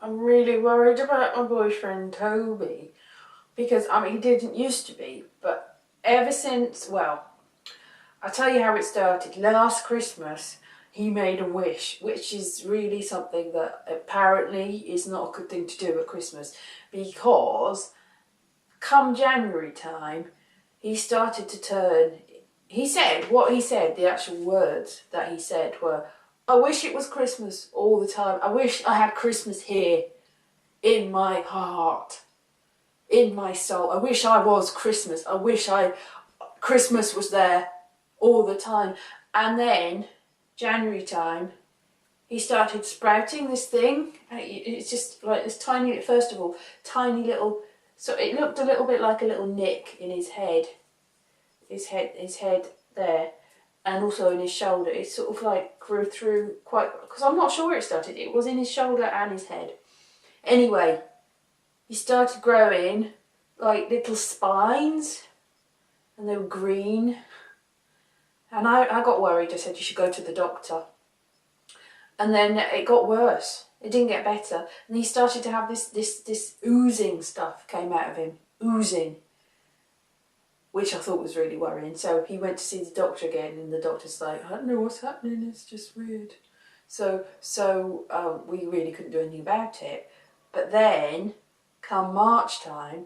I'm really worried about my boyfriend Toby, because I mean he didn't used to be, but ever since, well, I'll tell you how it started. Last Christmas he made a wish, which is really something that apparently is not a good thing to do at Christmas, because come January time he started to turn. He said, what he said, the actual words that he said were, I wish it was Christmas all the time. I wish I had Christmas here, in my heart, in my soul. I wish I was Christmas. I wish Christmas was there all the time. And then, January time, he started sprouting this thing. It's just like this tiny, first of all, tiny little, so it looked a little bit like a little nick in his head. His head there, and also in his shoulder. It sort of like grew through quite, because I'm not sure where it started. It was in his shoulder and his head. Anyway, he started growing like little spines, and they were green. And I got worried. I said, you should go to the doctor. And then it got worse. It didn't get better. And he started to have this oozing stuff came out of him. Oozing. Which I thought was really worrying. So he went to see the doctor again, and the doctor's like, I don't know what's happening, it's just weird. So we really couldn't do anything about it. But then, come March time,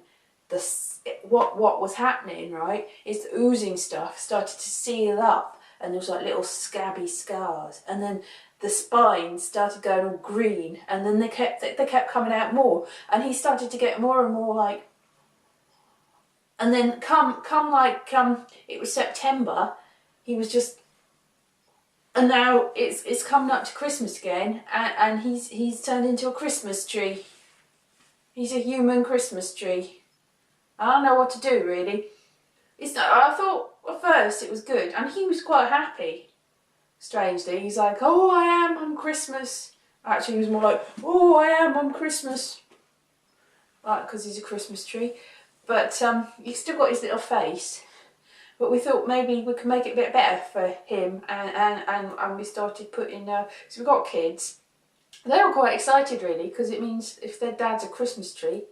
what was happening, right, is the oozing stuff started to seal up, and there was like little scabby scars, and then the spines started going all green, and then they kept coming out more, and he started to get more and more like. And then it was September, he was just, and now it's coming up to Christmas again, and he's turned into a Christmas tree. He's a human Christmas tree. I don't know what to do really. I thought at first it was good, and he was quite happy. Strangely, he's like, oh I'm Christmas. Actually, he was more like, oh I'm Christmas. Like, because he's a Christmas tree. But he's still got his little face. But we thought maybe we could make it a bit better for him, and we started putting, so we've got kids. They were quite excited really, because it means if their dad's a Christmas tree,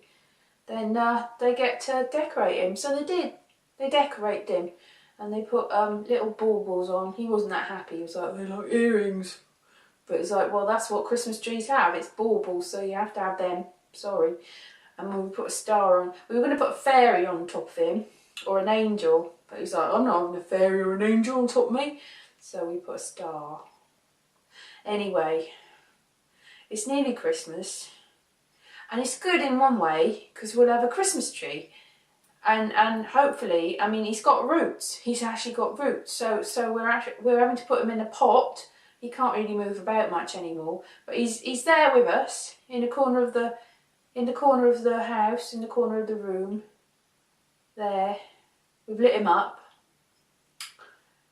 then they get to decorate him. So they did. They decorated him, and they put little baubles on. He wasn't that happy. He was like, they're like earrings. But it's like, well, that's what Christmas trees have. It's baubles, so you have to have them. Sorry. And when we put a star on, we were going to put a fairy on top of him, or an angel, but he's like, I'm not having a fairy or an angel on top of me, so we put a star. Anyway, it's nearly Christmas, and it's good in one way, because we'll have a Christmas tree, and hopefully, I mean, he's got roots, he's actually got roots, so we're having to put him in a pot. He can't really move about much anymore, but he's there with us, in the corner of the house, in the corner of the room, there. We've lit him up.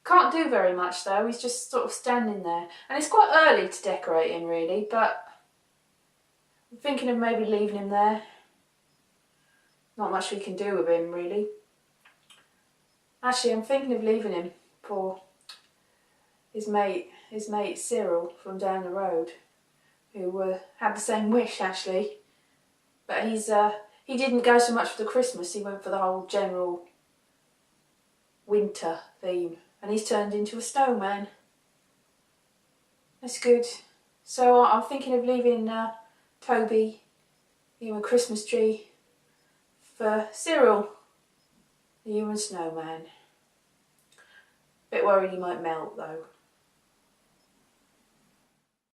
Can't do very much though, he's just sort of standing there. And it's quite early to decorate him really, but I'm thinking of maybe leaving him there. Not much we can do with him really. Actually, I'm thinking of leaving him for his mate Cyril from down the road, who had the same wish actually. But he didn't go so much for the Christmas, he went for the whole general winter theme. And he's turned into a snowman. That's good. So I'm thinking of leaving Toby, the human Christmas tree, for Cyril, the human snowman. Bit worried he might melt though.